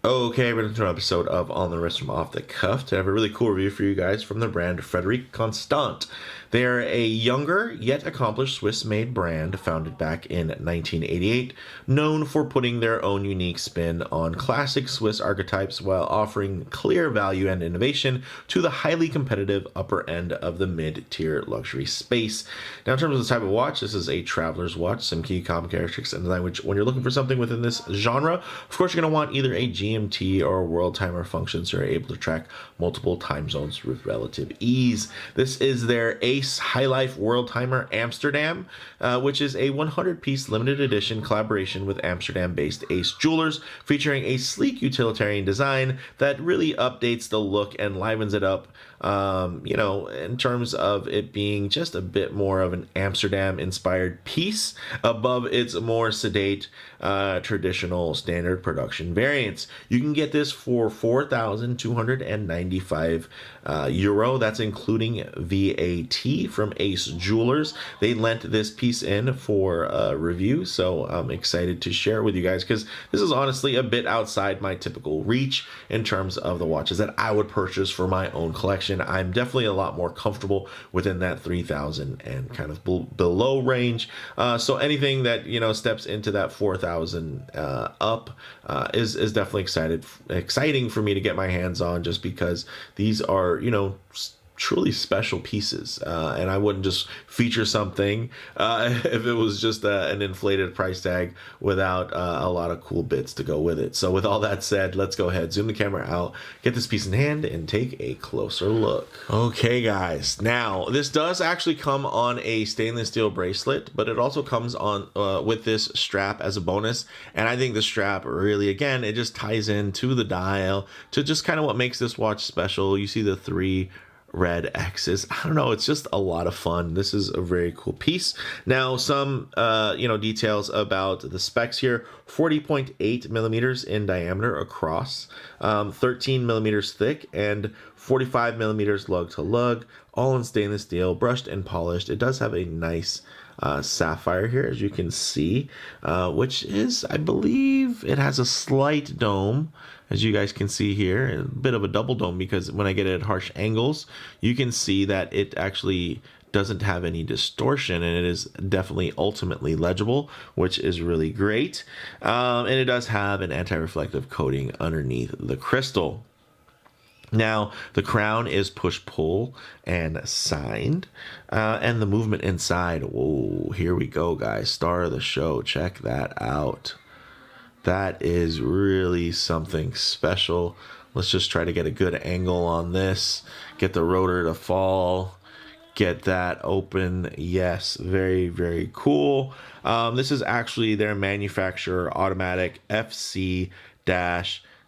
Okay, we're into an episode of On the Wrist from Off the Cuff to have a really cool review for you guys from the brand Frederique Constant. They are a younger yet accomplished Swiss-made brand founded back in 1988, known for putting their own unique spin on classic Swiss archetypes while offering clear value and innovation to the highly competitive upper end of the mid-tier luxury space. Now, in terms of the type of watch, this is a traveler's watch. Some key common characteristics and design, which when you're looking for something within this genre, of course, you're going to want either a GMT or a world timer function, so you're able to track multiple time zones with relative ease. This is their Ace Highlife Worldtimer Amsterdam, which is a 100-piece limited edition collaboration with Amsterdam-based Ace Jewelers, featuring a sleek utilitarian design that really updates the look and livens it up, in terms of it being just a bit more of an Amsterdam-inspired piece above its more sedate, traditional standard production variants. You can get this for 4,295 euro. That's including VAT from Ace Jewelers. They lent this piece in for a review, so I'm excited to share it with you guys because this is honestly a bit outside my typical reach in terms of the watches that I would purchase for my own collection. I'm definitely a lot more comfortable within that 3,000 and kind of below range. So anything that steps into that 4,000 up is definitely exciting for me to get my hands on, just because these are truly special pieces, and I wouldn't just feature something if it was just an inflated price tag without a lot of cool bits to go with it. So with all that said, let's go ahead, zoom the camera out, get this piece in hand, and take a closer look. Okay guys, now this does actually come on a stainless steel bracelet, but it also comes on with this strap as a bonus, and I think the strap really, again, it just ties into the dial to just kind of what makes this watch special. You see the three red X's. I don't know, it's just a lot of fun. This is a very cool piece. Now some details about the specs here: 40.8 millimeters in diameter across, 13 millimeters thick, and 45 millimeters lug to lug, all in stainless steel, brushed and polished. It does have a nice sapphire here, as you can see, which is, I believe, it has a slight dome, as you guys can see here, a bit of a double dome, because when I get it at harsh angles, you can see that it actually doesn't have any distortion, and it is definitely ultimately legible, which is really great. And it does have an anti-reflective coating underneath the crystal. Now, the crown is push-pull and signed, and the movement inside, whoa, here we go, guys. Star of the show, check that out. That is really something special. Let's just try to get a good angle on this, get the rotor to fall, get that open. Yes, very, very cool. This is actually their manufacturer automatic FC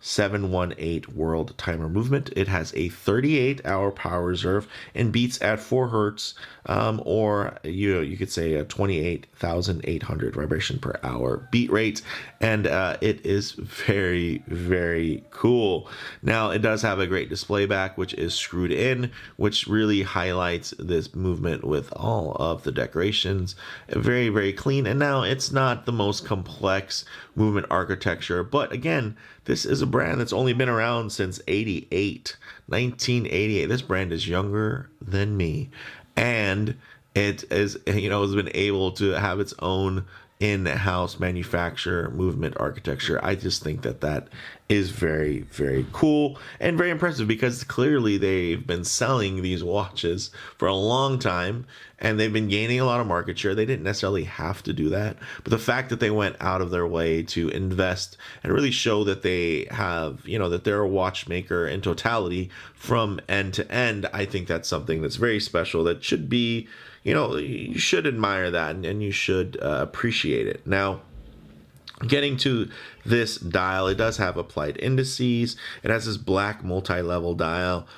718 world timer movement. It has a 38-hour power reserve and beats at 4 hertz, or you could say a 28,800 vibration per hour beat rate, and it is very, very cool. Now, it does have a great display back, which is screwed in, which really highlights this movement with all of the decorations. Very, very clean, and now it's not the most complex movement architecture, but again, this is a brand that's only been around since 1988. This brand is younger than me, and it is, has been able to have its own in-house manufacture movement architecture. I just think that is very, very cool and very impressive, because clearly they've been selling these watches for a long time and they've been gaining a lot of market share. They didn't necessarily have to do that, but the fact that they went out of their way to invest and really show that they have, that they're a watchmaker in totality from end to end, I think that's something that's very special, that should be, you should admire that, and you should appreciate it. Now, getting to this dial, it does have applied indices. It has this black multi-level dial,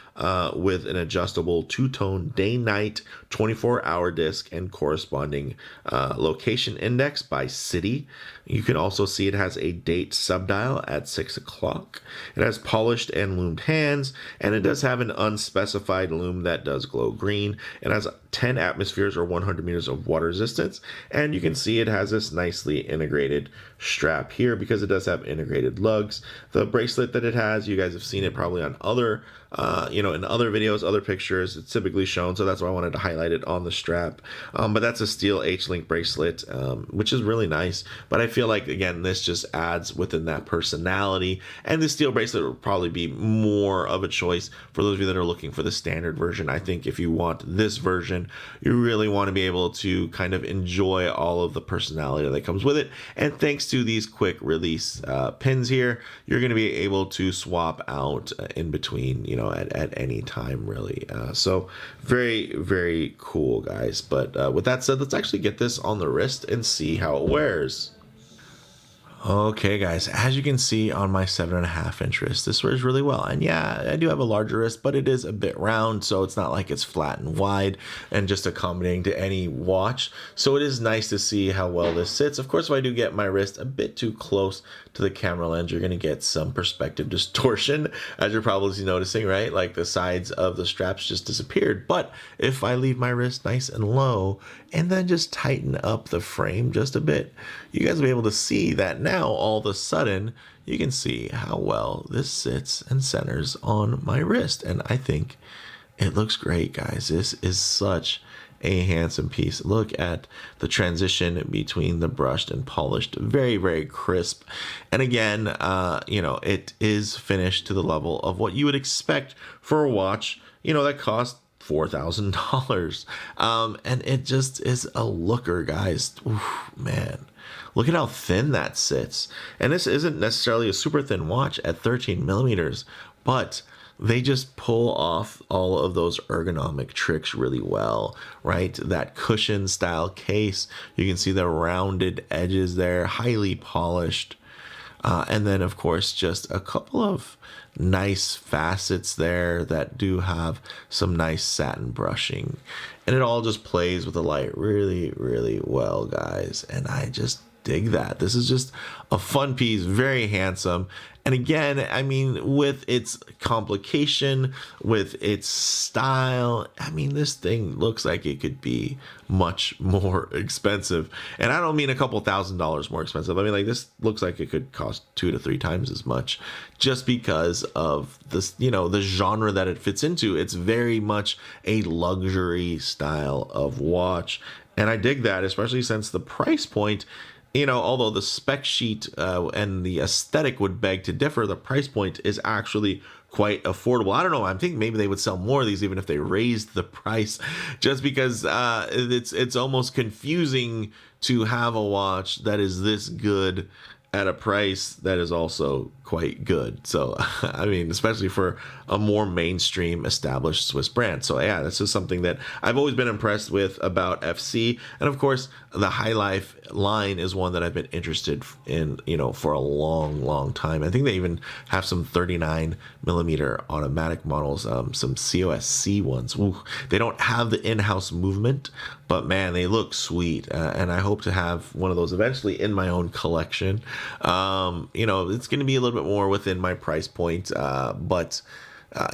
with an adjustable two-tone day-night 24-hour disc and corresponding location index by city. You can also see it has a date subdial at 6 o'clock. It has polished and loomed hands, and it does have an unspecified loom that does glow green. It has 10 atmospheres or 100 meters of water resistance, and you can see it has this nicely integrated strap here because it does have integrated lugs. The bracelet that it has, you guys have seen it probably on other in other videos, other pictures, it's typically shown, so that's why I wanted to highlight it on the strap. But that's a steel H-link bracelet, which is really nice. But I feel like, again, this just adds within that personality, and the steel bracelet will probably be more of a choice for those of you that are looking for the standard version. I think if you want this version, you really want to be able to kind of enjoy all of the personality that comes with it. And thanks to these quick release pins here, you're going to be able to swap out in between, at any time, really. So very, very cool, guys. But with that said, let's actually get this on the wrist and see how it wears. Okay, guys, as you can see on my 7.5-inch wrist, this wears really well. And yeah, I do have a larger wrist, but it is a bit round, so it's not like it's flat and wide and just accommodating to any watch. So it is nice to see how well this sits. Of course, if I do get my wrist a bit too close to the camera lens, you're going to get some perspective distortion, as you're probably noticing, right? Like the sides of the straps just disappeared. But if I leave my wrist nice and low and then just tighten up the frame just a bit, you guys will be able to see that now all of a sudden you can see how well this sits and centers on my wrist. And I think it looks great, guys. This is such a handsome piece. Look at the transition between the brushed and polished. Very, very crisp. And again, it is finished to the level of what you would expect for a watch, that costs $4,000. And it just is a looker, guys. Oof, man. Look at how thin that sits. And this isn't necessarily a super thin watch at 13 millimeters, but they just pull off all of those ergonomic tricks really well, right? That cushion style case, you can see the rounded edges there, highly polished. And then, of course, just a couple of nice facets there that do have some nice satin brushing. And it all just plays with the light really, really well, guys. And I just dig that. This is just a fun piece, very handsome. And again, I mean, with its complication, with its style, I mean, this thing looks like it could be much more expensive. And I don't mean a couple $1,000s more expensive. I mean, like, this looks like it could cost 2 to 3 times as much just because of this, the genre that it fits into. It's very much a luxury style of watch. And I dig that, especially since the price point, although the spec sheet and the aesthetic would beg to differ, the price point is actually quite affordable. I don't know. I think maybe they would sell more of these even if they raised the price, just because it's almost confusing to have a watch that is this good at a price that is also quite good. So, I mean, especially for a more mainstream established Swiss brand. So yeah, this is something that I've always been impressed with about FC. And of course, the Highlife line is one that I've been interested in, for a long, long time. I think they even have some 39 millimeter automatic models, some COSC ones. Ooh, they don't have the in-house movement, but man, they look sweet. And I hope to have one of those eventually in my own collection. It's going to be a little bit more within my price point, but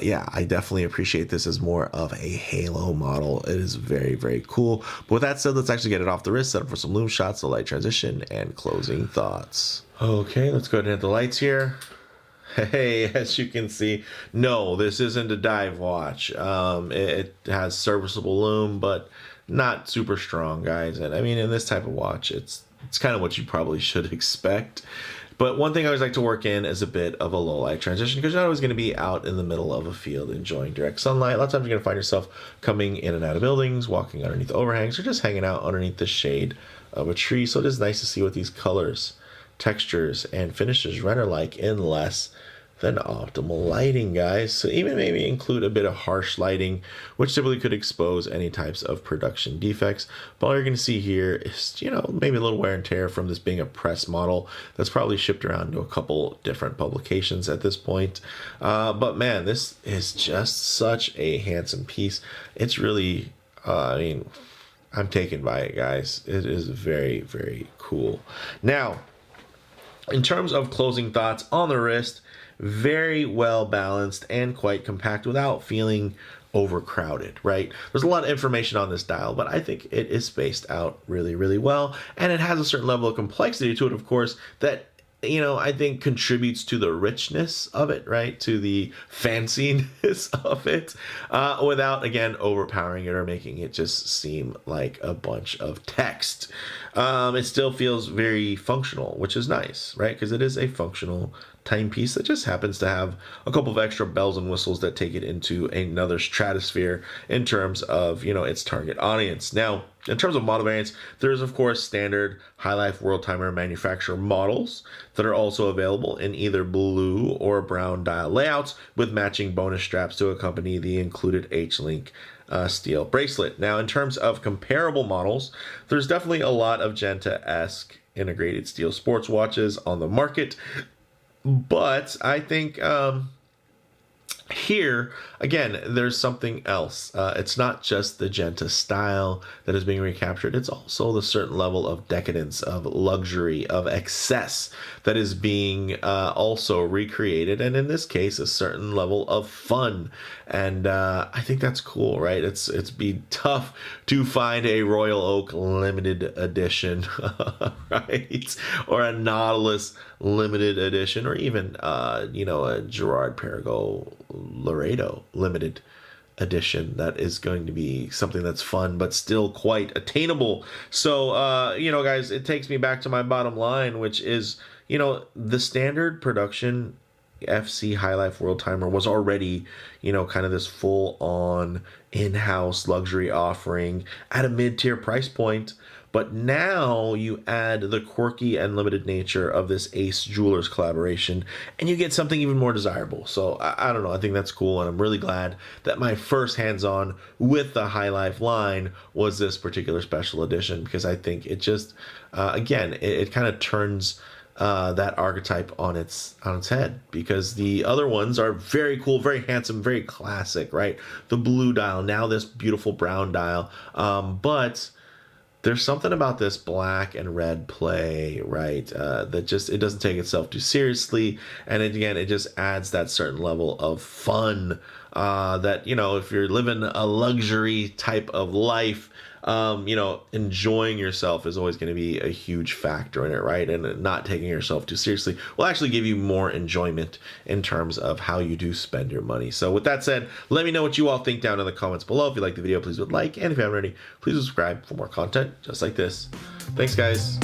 yeah, I definitely appreciate this as more of a halo model. It is very, very cool. But with that said, let's actually get it off the wrist, set up for some loom shots, the light transition, and closing thoughts. Okay, let's go ahead and hit the lights here. Hey, as you can see, no, this isn't a dive watch. It has serviceable loom, but not super strong, guys. And I mean, in this type of watch, it's kind of what you probably should expect. But one thing I always like to work in is a bit of a low light transition, because you're not always going to be out in the middle of a field enjoying direct sunlight. A lot of times you're going to find yourself coming in and out of buildings, walking underneath overhangs, or just hanging out underneath the shade of a tree. So it is nice to see what these colors, textures, and finishes render like in less than optimal lighting, guys. So even maybe include a bit of harsh lighting, which typically could expose any types of production defects. But all you're going to see here is, maybe a little wear and tear from this being a press model that's probably shipped around to a couple different publications at this point. But man, this is just such a handsome piece. It's really, I'm taken by it, guys. It is very, very cool. Now, in terms of closing thoughts on the wrist, very well balanced and quite compact without feeling overcrowded, right? There's a lot of information on this dial, but I think it is spaced out really, really well. And it has a certain level of complexity to it, of course, that I think contributes to the richness of it, right? To the fanciness of it, without, again, overpowering it or making it just seem like a bunch of text. It still feels very functional, which is nice, right? Because it is a functional timepiece that just happens to have a couple of extra bells and whistles that take it into another stratosphere in terms of, its target audience. Now, in terms of model variants, there's of course standard Highlife Worldtimer manufacturer models that are also available in either blue or brown dial layouts with matching bonus straps to accompany the included H-Link steel bracelet. Now, in terms of comparable models, there's definitely a lot of Genta-esque integrated steel sports watches on the market. But I think here, again, there's something else. It's not just the Genta style that is being recaptured. It's also the certain level of decadence, of luxury, of excess that is being also recreated. And in this case, a certain level of fun. And I think that's cool, right? It's be tough to find a Royal Oak limited edition, right? Or a Nautilus limited edition, or even, a Gerard Perregaux Laredo limited edition that is going to be something that's fun but still quite attainable. So guys, it takes me back to my bottom line, which is the standard production FC Highlife Worldtimer was already kind of this full on in-house luxury offering at a mid-tier price point. But now you add the quirky and limited nature of this Ace Jewelers collaboration, and you get something even more desirable. So I don't know, I think that's cool, and I'm really glad that my first hands-on with the Highlife line was this particular special edition, because I think it just, again, it kind of turns that archetype on its head, because the other ones are very cool, very handsome, very classic, right? The blue dial, now this beautiful brown dial, but there's something about this black and red play, right? That just, it doesn't take itself too seriously. And it just adds that certain level of fun that, if you're living a luxury type of life, enjoying yourself is always going to be a huge factor in it, right? And not taking yourself too seriously will actually give you more enjoyment in terms of how you do spend your money. So with that said, let me know what you all think down in the comments below. If you like the video, please would like, and if you haven't already, please subscribe for more content just like this. Thanks, guys.